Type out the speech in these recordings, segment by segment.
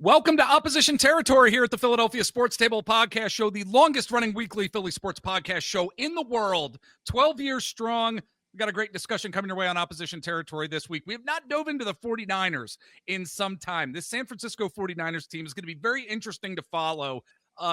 Welcome to Opposition Territory here at the Philadelphia Sports Table Podcast Show, the longest-running weekly Philly sports podcast show in the world, 12 years strong. We got a great discussion coming your way on Opposition Territory this week. We have not dove into the 49ers in some time. This San Francisco 49ers team is going to be very interesting to follow.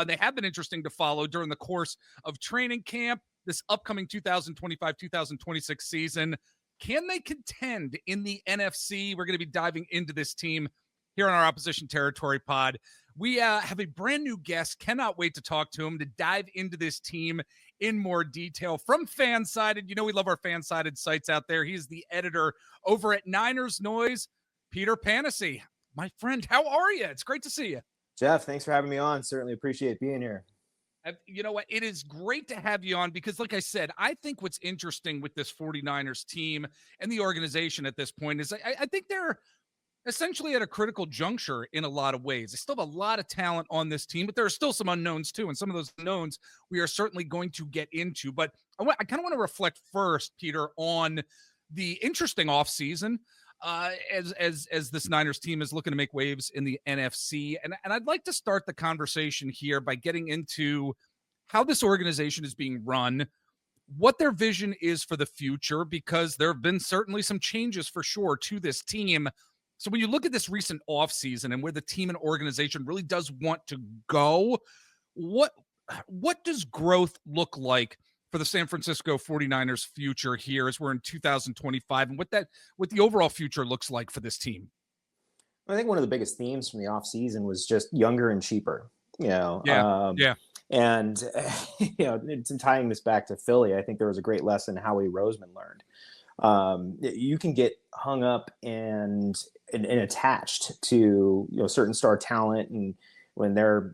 They have been interesting to follow during the course of training camp, this upcoming 2025-2026 season. Can they contend in the NFC? We're going to be diving into this team here on our Opposition Territory pod. We have a brand new guest. Cannot wait to talk to him, to dive into this team in more detail. From Fansided, you know we love our Fansided sites out there. He's the editor over at Niners Noise, Peter Panacy. My friend, how are you? It's great to see you. Jeff, thanks for having me on. Certainly appreciate being here. You know what? It is great to have you on because, like I said, I think what's interesting with this 49ers team and the organization at this point is I think they're essentially at a critical juncture in a lot of ways. They still have a lot of talent on this team, but there are still some unknowns too. And some of those unknowns we are certainly going to get into. But I kind of want to reflect first, Peter, on the interesting offseason as this Niners team is looking to make waves in the NFC. And I'd like to start the conversation here by getting into how this organization is being run, what their vision is for the future, because there have been certainly some changes for sure to this team. So when you look at this recent offseason and where the team and organization really does want to go, what does growth look like for the San Francisco 49ers future here as we're in 2025, and what the overall future looks like for this team? I think one of the biggest themes from the offseason was just younger and cheaper, Yeah. And, it's tying this back to Philly. I think there was a great lesson Howie Roseman learned. You can get hung up and attached to certain star talent, and when they're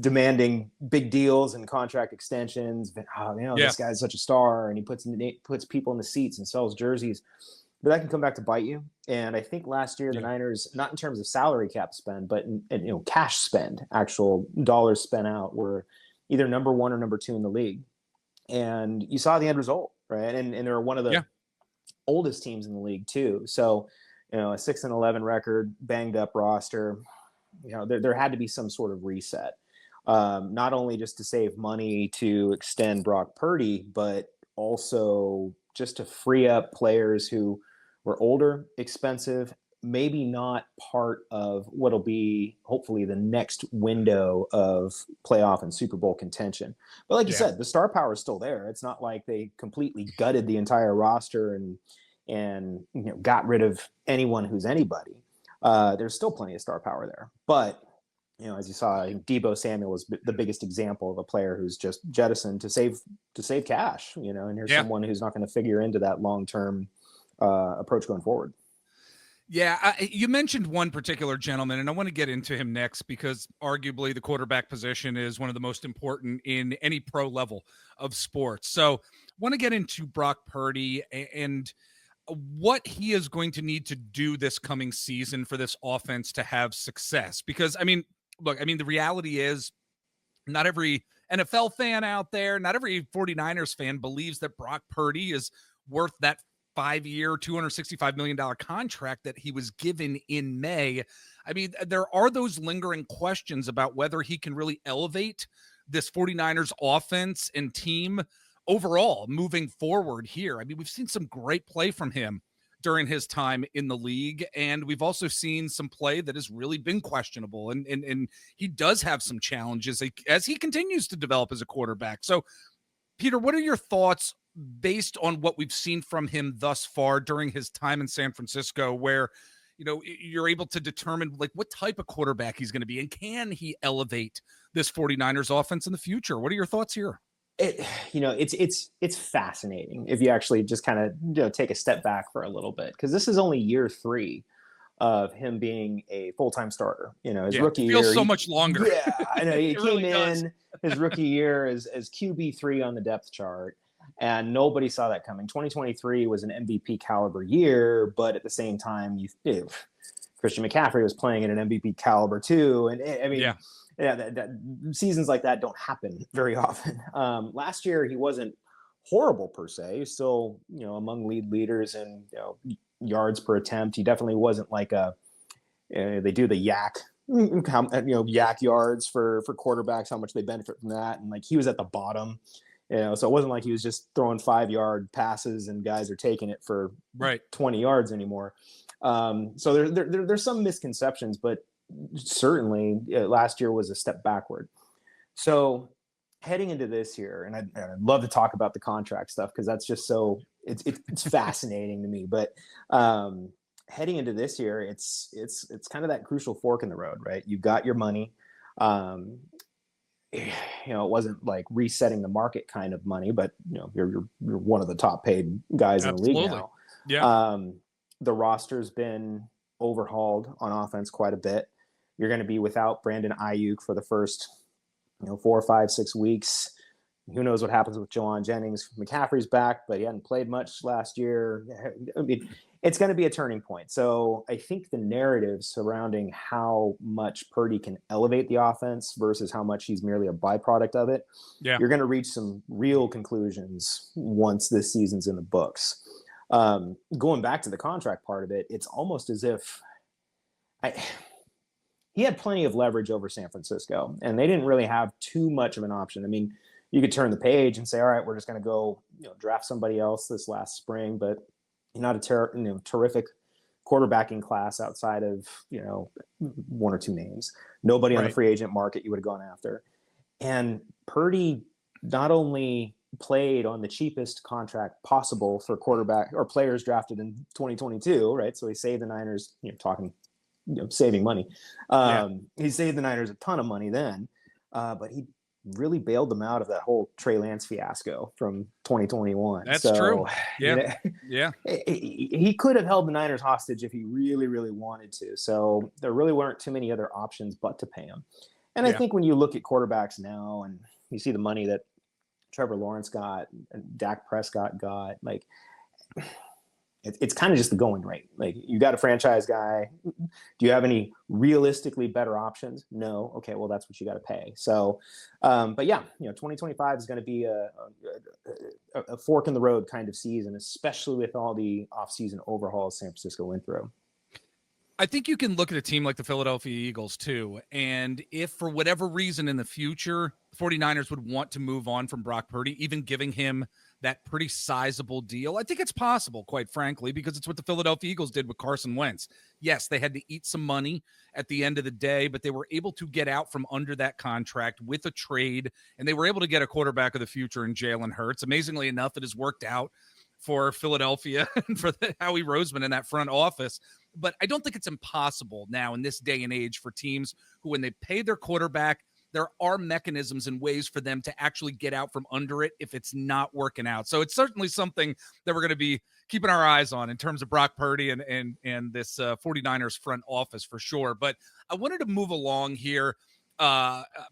demanding big deals and contract extensions, this guy's such a star, and he puts people in the seats and sells jerseys, but that can come back to bite you. And I think last year the Niners, not in terms of salary cap spend, but in cash spend, actual dollars spent out, were either number one or number two in the league, and you saw the end result, right? And they're one of the oldest teams in the league too. So, a 6-11 record, banged up roster, there had to be some sort of reset. Not only just to save money to extend Brock Purdy, but also just to free up players who were older, expensive, maybe not part of what'll be hopefully the next window of playoff and Super Bowl contention. But like you said, the star power is still there. It's not like they completely gutted the entire roster and got rid of anyone who's anybody. There's still plenty of star power there. But, as you saw, I think Deebo Samuel was the biggest example of a player who's just jettisoned to save cash, and here's someone who's not going to figure into that long-term approach going forward. Yeah, you mentioned one particular gentleman, and I want to get into him next because arguably the quarterback position is one of the most important in any pro level of sports. So I want to get into Brock Purdy and what he is going to need to do this coming season for this offense to have success. Because, the reality is not every NFL fan out there, not every 49ers fan believes that Brock Purdy is worth that 5-year, $265 million contract that he was given in May. There are those lingering questions about whether he can really elevate this 49ers offense and team overall moving forward here. We've seen some great play from him during his time in the league, and we've also seen some play that has really been questionable, and he does have some challenges as he continues to develop as a quarterback. So, Peter, what are your thoughts based on what we've seen from him thus far during his time in San Francisco, where you're able to determine what type of quarterback he's going to be, and can he elevate this 49ers offense in the future? What are your thoughts here? It's fascinating if you actually just kind of take a step back for a little bit, because this is only year 3 of him being a full-time starter. His rookie year feels so much longer. Yeah, I know. He came really in his rookie year as QB3 on the depth chart, and nobody saw that coming. 2023 was an MVP caliber year, but at the same time, Christian McCaffrey was playing at an MVP caliber too, and that seasons like that don't happen very often. Last year he wasn't horrible per se. He's still, among leaders in yards per attempt. He definitely wasn't like they do the yak yak yards for quarterbacks, how much they benefit from that. And like, he was at the bottom, so it wasn't like he was just throwing 5-yard passes and guys are taking it for Right. 20 yards anymore. So there's some misconceptions, but certainly last year was a step backward. So heading into this year, and I'd love to talk about the contract stuff because that's just it's fascinating to me. But heading into this year, it's kind of that crucial fork in the road, right? You've got your money. It wasn't like resetting the market kind of money, but you're one of the top paid guys in the league now. Yeah. The roster's been overhauled on offense quite a bit. You're going to be without Brandon Ayuk for the first 4, 5, 6 weeks. Who knows what happens with Jawan Jennings? McCaffrey's back, but he hadn't played much last year. I mean, it's going to be a turning point. So I think the narrative surrounding how much Purdy can elevate the offense versus how much he's merely a byproduct of it, you're going to reach some real conclusions once this season's in the books. Going back to the contract part of it, it's almost as if he had plenty of leverage over San Francisco, and they didn't really have too much of an option. I mean, you could turn the page and say, all right, we're just going to go draft somebody else this last spring, but not a terrific quarterbacking class outside of 1 or 2 names. Nobody on the free agent market you would have gone after. And Purdy not only played on the cheapest contract possible for quarterback or players drafted in 2022, right? So he saved the Niners, saving money. He saved the Niners a ton of money then, but he really bailed them out of that whole Trey Lance fiasco from 2021. That's true. Yeah. He could have held the Niners hostage if he really, really wanted to. So there really weren't too many other options but to pay him. And I think when you look at quarterbacks now and you see the money that Trevor Lawrence got and Dak Prescott got, like, it's kind of just the going rate. Like, you got a franchise guy. Do you have any realistically better options? No. Okay, well, that's what you got to pay. So, but yeah, 2025 is going to be a fork in the road kind of season, especially with all the offseason overhauls San Francisco went through. I think you can look at a team like the Philadelphia Eagles too. And if for whatever reason in the future, 49ers would want to move on from Brock Purdy, even giving him that pretty sizable deal, I think it's possible, quite frankly, because it's what the Philadelphia Eagles did with Carson Wentz. Yes, they had to eat some money at the end of the day, but they were able to get out from under that contract with a trade, and they were able to get a quarterback of the future in Jalen Hurts. Amazingly enough, it has worked out for Philadelphia and for Howie Roseman in that front office. But I don't think it's impossible now in this day and age for teams who, when they pay their quarterback, there are mechanisms and ways for them to actually get out from under it if it's not working out. So it's certainly something that we're going to be keeping our eyes on in terms of Brock Purdy and this 49ers front office for sure. But I wanted to move along here,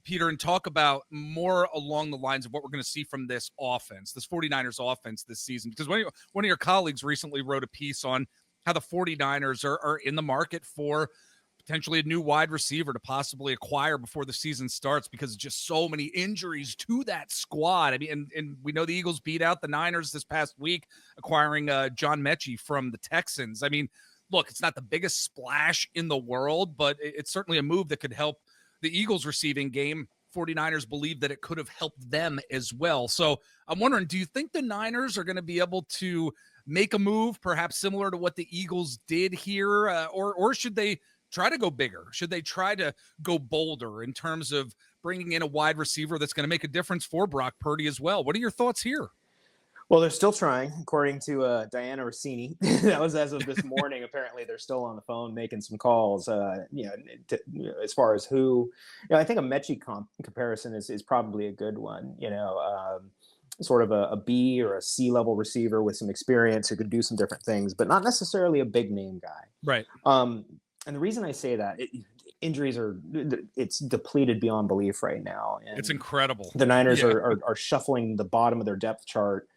Peter, and talk about more along the lines of what we're going to see from this offense, this 49ers offense this season, because one of your colleagues recently wrote a piece on how the 49ers are in the market for potentially a new wide receiver to possibly acquire before the season starts because of just so many injuries to that squad. I mean, and we know the Eagles beat out the Niners this past week, acquiring John Mechie from the Texans. I mean, look, it's not the biggest splash in the world, but it's certainly a move that could help the Eagles receiving game. 49ers believe that it could have helped them as well. So I'm wondering, do you think the Niners are going to be able to make a move perhaps similar to what the Eagles did here, or should they try to go bigger? Should they try to go bolder in terms of bringing in a wide receiver that's going to make a difference for Brock Purdy as well? What are your thoughts here? Well, they're still trying, according to Diana Rossini. That was as of this morning. Apparently, they're still on the phone making some calls. As far as who, I think a Mechie comparison is probably a good one. Sort of a B or a C level receiver with some experience who could do some different things, but not necessarily a big name guy. Right. And the reason I say that, injuries it's depleted beyond belief right now. And it's incredible. The Niners are shuffling the bottom of their depth chart.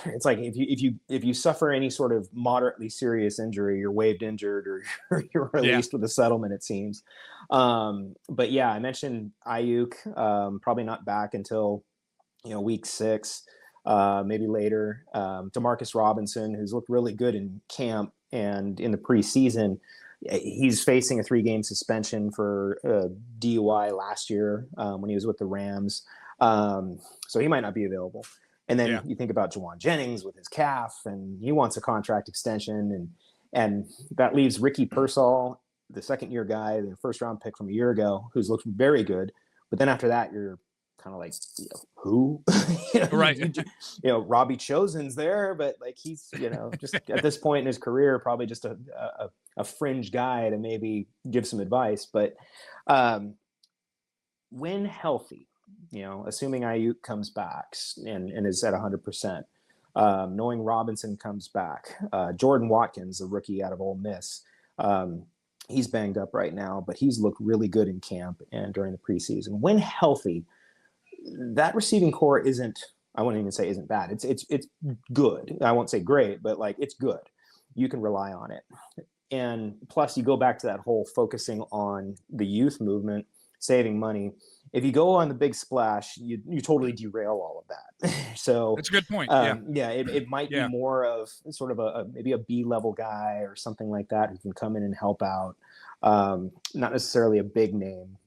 It's like if you suffer any sort of moderately serious injury, you're waived injured or you're released with a settlement, it seems. But yeah, I mentioned Ayuk, probably not back until week 6, maybe later. Demarcus Robinson, who's looked really good in camp and in the preseason, He's facing a 3-game suspension for DUI last year when he was with the Rams. So he might not be available. And then you think about Jawan Jennings with his calf, and he wants a contract extension. And that leaves Ricky Pearsall, the second-year guy, the first-round pick from a year ago, who's looked very good. But then after that, you're kind of like, who? Right. Robbie Chosen's there, but like he's, just at this point in his career, probably just a fringe guy to maybe give some advice. But when healthy, assuming Ayuk comes back and is at 100%, knowing Robinson comes back, Jordan Watkins, the rookie out of Ole Miss, he's banged up right now, but he's looked really good in camp and during the preseason. When healthy, that receiving core I wouldn't even say isn't bad. It's good. I won't say great, but like it's good. You can rely on it. And plus you go back to that whole focusing on the youth movement, saving money. If you go on the big splash, you totally derail all of that. So that's a good point. It might be more of sort of maybe a B-level guy or something like that who can come in and help out. Not necessarily a big name,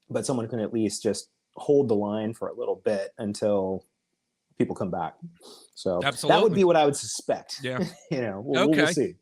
but someone who can at least just hold the line for a little bit until people come back. So that would be what I would suspect. Yeah. We'll see.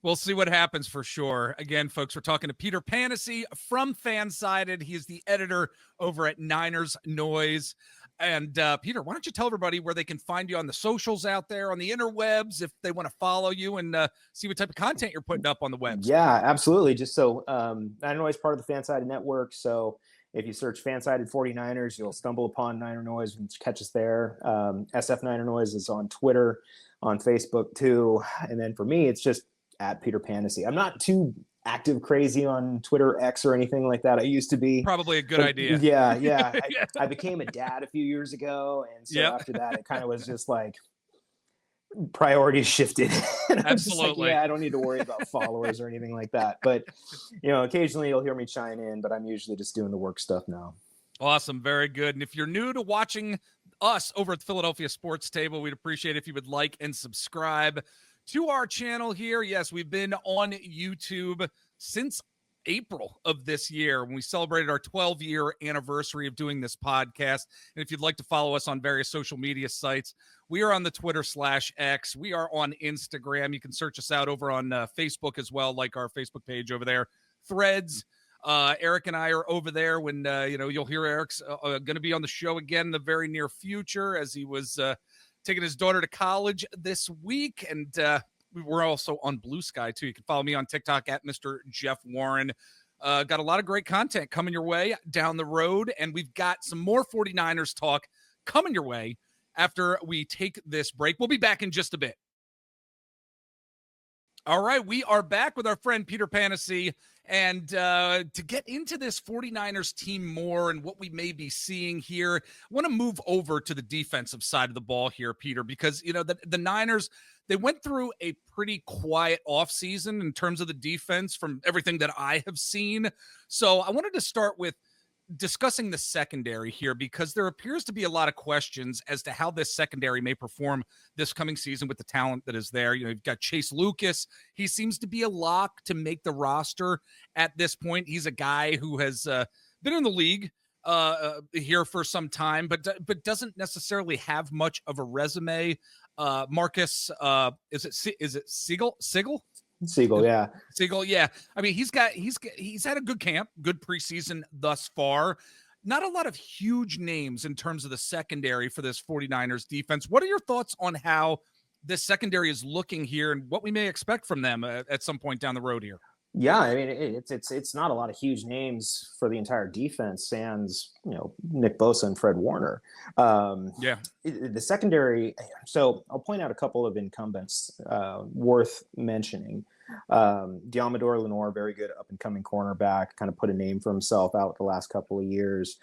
We'll see what happens for sure. Again, folks, we're talking to Peter Panacy from Fansided. He is the editor over at Niners Noise. And Peter, why don't you tell everybody where they can find you on the socials out there, on the interwebs, if they want to follow you and see what type of content you're putting up on the webs. Yeah, absolutely. Just so Niner Noise is part of the Fansided network. So if you search Fansided 49'ers, you'll stumble upon Niner Noise and catch us there. SF Niner Noise is on Twitter, on Facebook too. And then for me, it's just at Peter Panacy. I'm not too active crazy on Twitter X or anything like that. I used to be. Probably a good idea. Yeah. I became a dad a few years ago. And so after that, it kind of was just like priorities shifted. And I'm Absolutely. just like, I don't need to worry about followers or anything like that. But, occasionally you'll hear me chime in, but I'm usually just doing the work stuff now. Awesome. Very good. And if you're new to watching us over at the Philadelphia Sports Table, we'd appreciate it if you would like and subscribe to our channel here. Yes, we've been on YouTube since April of this year when we celebrated our 12-year anniversary of doing this podcast. And if you'd like to follow us on various social media sites, we are on the Twitter/X. We are on Instagram. You can search us out over on Facebook as well, like our Facebook page over there. Threads. Eric and I are over there when, you'll hear Eric's going to be on the show again in the very near future as he was taking his daughter to college this week. And we're also on Blue Sky, too. You can follow me on TikTok at Mr. Jeff Warren. Got a lot of great content coming your way down the road. And we've got some more 49ers talk coming your way after we take this break. We'll be back in just a bit. All right, we are back with our friend Peter Panacy. And to get into this 49ers team more and what we may be seeing here, I want to move over to the defensive side of the ball here, Peter, because, the Niners, they went through a pretty quiet offseason in terms of the defense from everything that I have seen. So I wanted to start with discussing the secondary here because there appears to be a lot of questions as to how this secondary may perform this coming season with the talent that is there. You've got Chase Lucas. He seems to be a lock to make the roster at this point. He's a guy who has been in the league here for some time, but doesn't necessarily have much of a resume. Marcus, is it Siegel? Siegel, yeah. Siegel, yeah. I mean, he's had a good camp, good preseason thus far. Not a lot of huge names in terms of the secondary for this 49ers defense. What are your thoughts on how this secondary is looking here and what we may expect from them at some point down the road here? Yeah, I mean, it's not a lot of huge names for the entire defense, sans Nick Bosa and Fred Warner. The secondary. So I'll point out a couple of incumbents worth mentioning. Diamador Lenore, very good up and coming cornerback, kind of put a name for himself out the last couple of years.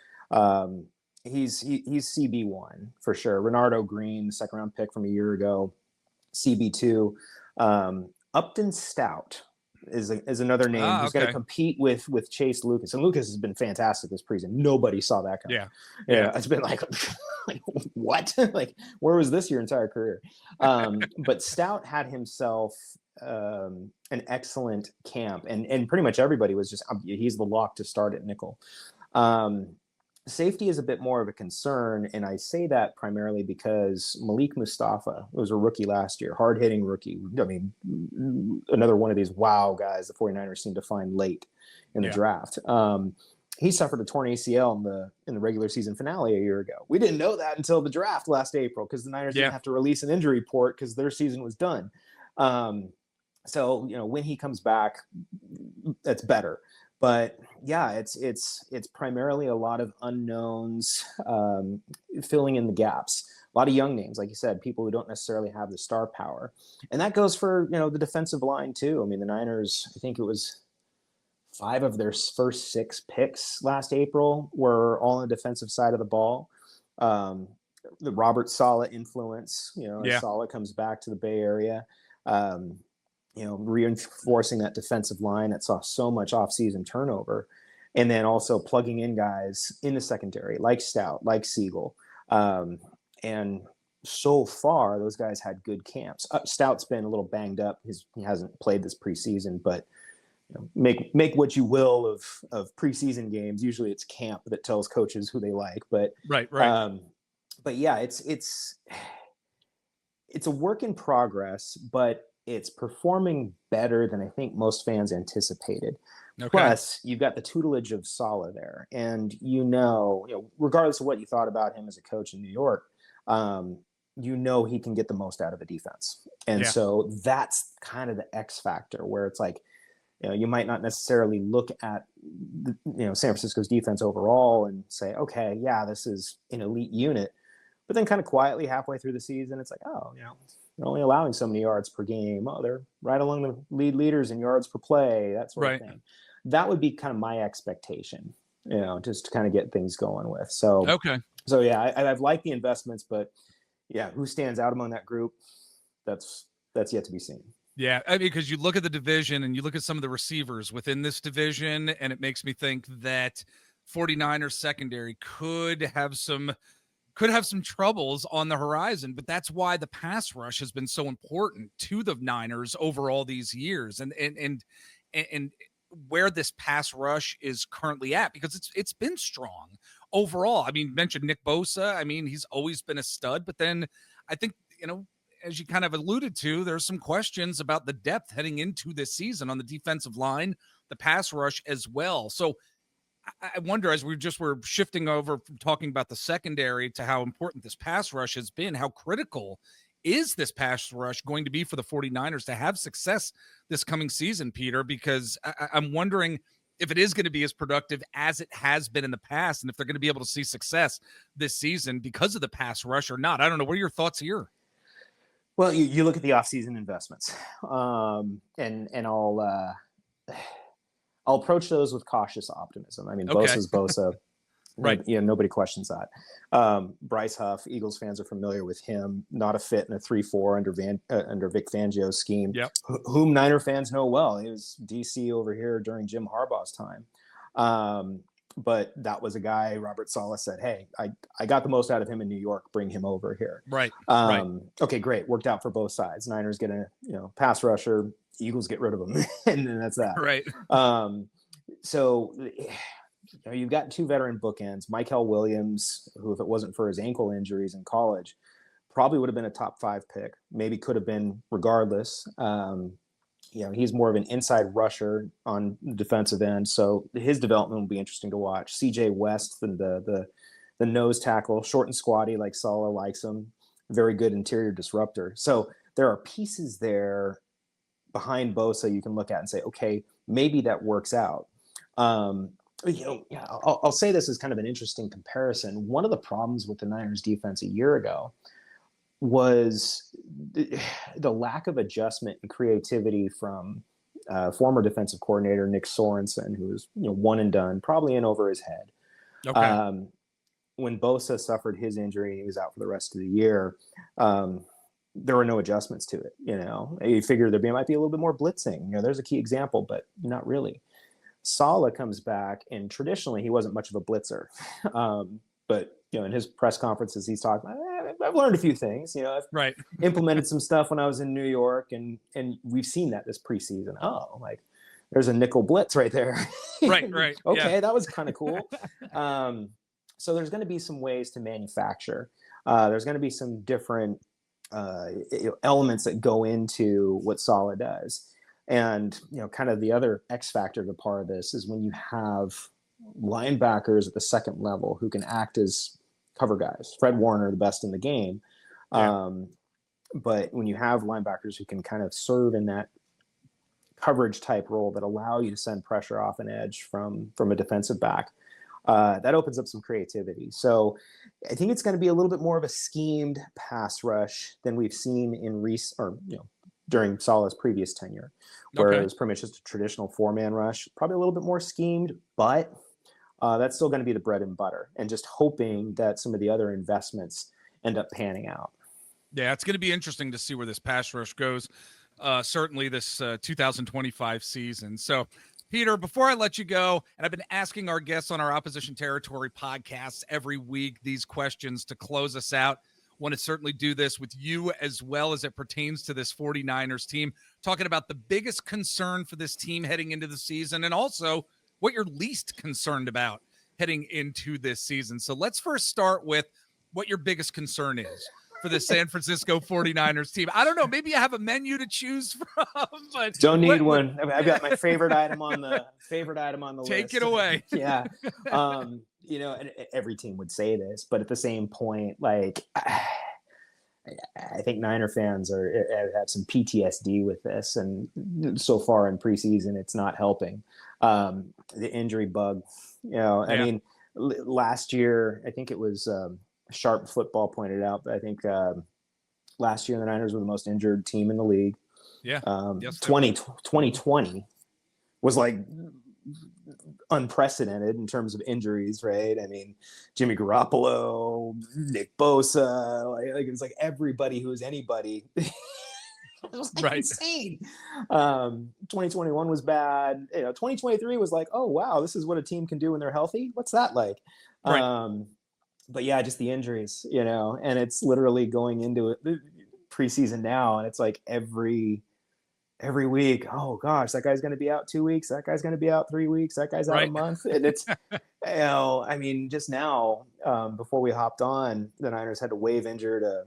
He's CB1 for sure. Renardo Green, the second round pick from a year ago, CB2. Upton Stout, is another name who's going to compete with Chase Lucas. And Lucas has been fantastic this preseason. Nobody saw that coming. Yeah. It's been like what? Like, where was this your entire career? But Stout had himself an excellent camp, and pretty much everybody was just, he's the lock to start at nickel. Safety is a bit more of a concern, and I say that primarily because Malik Mustafa was a rookie last year, hard-hitting rookie. I mean, another one of these wow guys the 49ers seem to find late in the draft. He suffered a torn ACL in the regular season finale a year ago. We didn't know that until the draft last April, because the Niners didn't have to release an injury report because their season was done. So, when he comes back, that's better. But yeah, it's primarily a lot of unknowns, filling in the gaps. A lot of young names, like you said, people who don't necessarily have the star power, and that goes for the defensive line too. I mean, the Niners, I think it was 5 of their first 6 picks last April were all on the defensive side of the ball. The Robert Saleh influence, as Saleh comes back to the Bay Area. Reinforcing that defensive line that saw so much offseason turnover, and then also plugging in guys in the secondary like Stout, like Siegel. And so far, those guys had good camps. Stout's been a little banged up. He hasn't played this preseason, but make what you will of preseason games. Usually it's camp that tells coaches who they like. But right. But yeah, it's a work in progress, but it's performing better than I think most fans anticipated. Okay. Plus, you've got the tutelage of Saleh there, and regardless of what you thought about him as a coach in New York, he can get the most out of a defense, and so that's kind of the X factor where it's like, you might not necessarily look at San Francisco's defense overall and say, okay, yeah, this is an elite unit, but then kind of quietly halfway through the season, it's like, oh, they're only allowing so many yards per game. Oh, they're right along the leaders in yards per play, that sort of thing. That would be kind of my expectation, just to kind of get things going with. So, So yeah, I've liked the investments, but yeah, who stands out among that group? That's yet to be seen. Yeah, I mean, because you look at the division and you look at some of the receivers within this division, and it makes me think that 49ers secondary could have some troubles on the horizon, but that's why the pass rush has been so important to the Niners over all these years, and where this pass rush is currently at, because it's been strong overall. I mean, you mentioned Nick Bosa. I mean, he's always been a stud, but then I think, as you kind of alluded to, there's some questions about the depth heading into this season on the defensive line, the pass rush as well. So I wonder, as we're shifting over from talking about the secondary to how important this pass rush has been, how critical is this pass rush going to be for the 49ers to have success this coming season, Peter? Because I'm wondering if it is going to be as productive as it has been in the past, and if they're going to be able to see success this season because of the pass rush or not. I don't know. What are your thoughts here? Well, you look at the offseason investments, and I'll approach those with cautious optimism. I mean, Bosa's Bosa. Right. Nobody questions that. Bryce Huff, Eagles fans are familiar with him. Not a fit in a 3-4 under Vic Fangio's scheme, whom Niner fans know well. He was DC over here during Jim Harbaugh's time. But that was a guy, Robert Saleh said, hey, I got the most out of him in New York. Bring him over here. Right. Okay, great. Worked out for both sides. Niners get a pass rusher. Eagles get rid of him. And then that's that. Right. So you've got 2 veteran bookends. Michael Williams, who, if it wasn't for his ankle injuries in college, probably would have been a top 5 pick. Maybe could have been regardless. He's more of an inside rusher on the defensive end, so his development will be interesting to watch. CJ West, the nose tackle, short and squatty, like Saleh likes him, very good interior disruptor. So there are pieces there behind Bosa you can look at and say, okay, maybe that works out. I'll say this as kind of an interesting comparison. One of the problems with the Niners defense a year ago was the lack of adjustment and creativity from former defensive coordinator Nick Sorensen, who was one and done, probably in over his head. Okay. When Bosa suffered his injury and he was out for the rest of the year, there were no adjustments to it. You figure there might be a little bit more blitzing. There's a key example, but not really. Saleh comes back, and traditionally he wasn't much of a blitzer. But in his press conferences, he's talking, I've learned a few things. I've Right. implemented some stuff when I was in New York, and we've seen that this preseason. Oh, like there's a nickel blitz right there. Right. Okay, yeah. that was kind of cool. So there's going to be some ways to manufacture. There's going to be some different elements that go into what Saleh does. And, kind of the other X factor to part of this is when you have linebackers at the second level who can act as cover guys. Fred Warner, the best in the game. Yeah. But when you have linebackers who can kind of serve in that coverage type role that allow you to send pressure off an edge from a defensive back, that opens up some creativity. So I think it's going to be a little bit more of a schemed pass rush than we've seen in during Saleh's previous tenure, where it was pretty much just a traditional 4-man rush, probably a little bit more schemed, but that's still going to be the bread and butter, and just hoping that some of the other investments end up panning out. Yeah, it's going to be interesting to see where this pass rush goes, certainly this 2025 season. So, Peter, before I let you go, and I've been asking our guests on our Opposition Territory podcasts every week these questions to close us out. Want to certainly do this with you as well as it pertains to this 49ers team, talking about the biggest concern for this team heading into the season and also what you're least concerned about heading into this season. So let's first start with what your biggest concern is for the San Francisco 49ers team. I don't know, maybe you have a menu to choose from, but don't need one. I've got my favorite item on the list. Take it away. Yeah. And every team would say this, but at the same point, like, I think Niner fans have some PTSD with this, and so far in preseason, it's not helping. The injury bug, I mean, last year, I think it was Sharp Football pointed out, but I think last year the Niners were the most injured team in the league. Yeah. 2020 was like unprecedented in terms of injuries, right? I mean, Jimmy Garoppolo, Nick Bosa, like it was like everybody who was anybody. It was like insane. 2021 was bad. 2023 was like, oh wow, this is what a team can do when they're healthy. What's that like? Right. But yeah, just the injuries, and it's literally going into preseason now, and it's like every week, oh gosh, that guy's going to be out 2 weeks, that guy's going to be out 3 weeks, that guy's out a month. And it's, I mean, just now, before we hopped on, the Niners had to waive injured a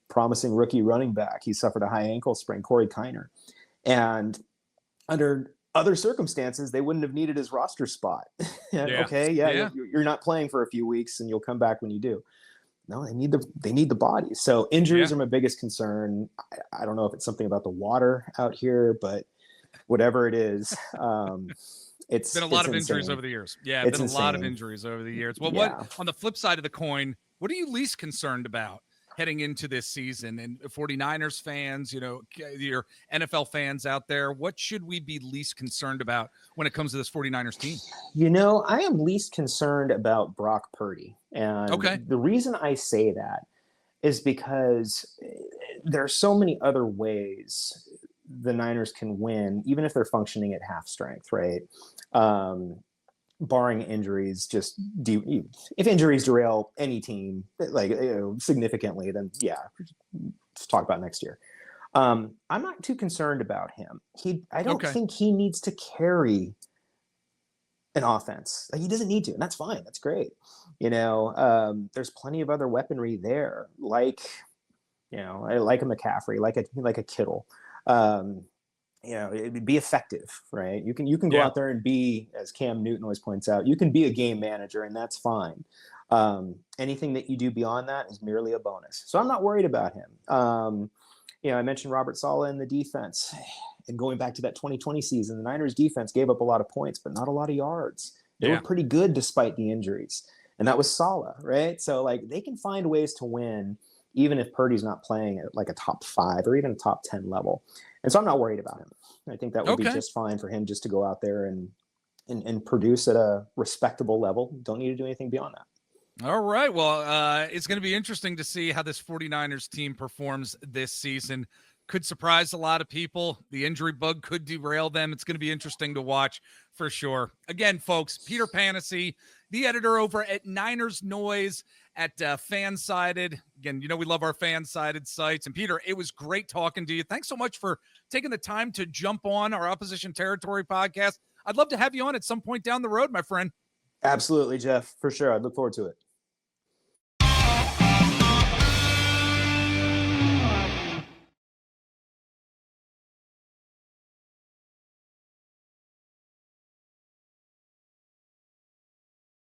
promising rookie running back. He suffered a high ankle sprain, Corey Kiner. And under other circumstances, they wouldn't have needed his roster spot. You're not playing for a few weeks and you'll come back when you do. No, they need the bodies. So injuries are my biggest concern. I don't know if it's something about the water out here, but whatever it is, it's been a lot of injuries over the years. Yeah, it's been a lot of injuries over the years. Well, what on the flip side of the coin, what are you least concerned about heading into this season? And 49ers fans, your NFL fans out there, what should we be least concerned about when it comes to this 49ers team? I am least concerned about Brock Purdy. And the reason I say that is because there are so many other ways the Niners can win, even if they're functioning at half strength, right? Barring injuries, if injuries derail any team significantly, then let's talk about next year. I'm not too concerned about him. I don't think he needs to carry an offense. He doesn't need to, and that's fine. That's great. There's plenty of other weaponry there, like a McCaffrey, like a Kittle. It'd be effective, right? You can go out there and be, as Cam Newton always points out, you can be a game manager, and that's fine. Anything that you do beyond that is merely a bonus. So I'm not worried about him. I mentioned Robert Saleh in the defense, and going back to that 2020 season, the Niners defense gave up a lot of points, but not a lot of yards. They were pretty good despite the injuries, and that was Saleh, right? So they can find ways to win, even if Purdy's not playing at like a top 5 or even a top 10 level. And so I'm not worried about him. I think that would be just fine for him just to go out there and produce at a respectable level. Don't need to do anything beyond that. All right. Well, it's going to be interesting to see how this 49ers team performs this season. Could surprise a lot of people. The injury bug could derail them. It's going to be interesting to watch for sure. Again, folks, Peter Panacy, the editor over at Niners Noise at Fansided. Again, we love our Fansided sites. And Peter, it was great talking to you. Thanks so much for taking the time to jump on our Opposition Territory podcast. I'd love to have you on at some point down the road, my friend. Absolutely, Jeff, for sure. I'd look forward to it.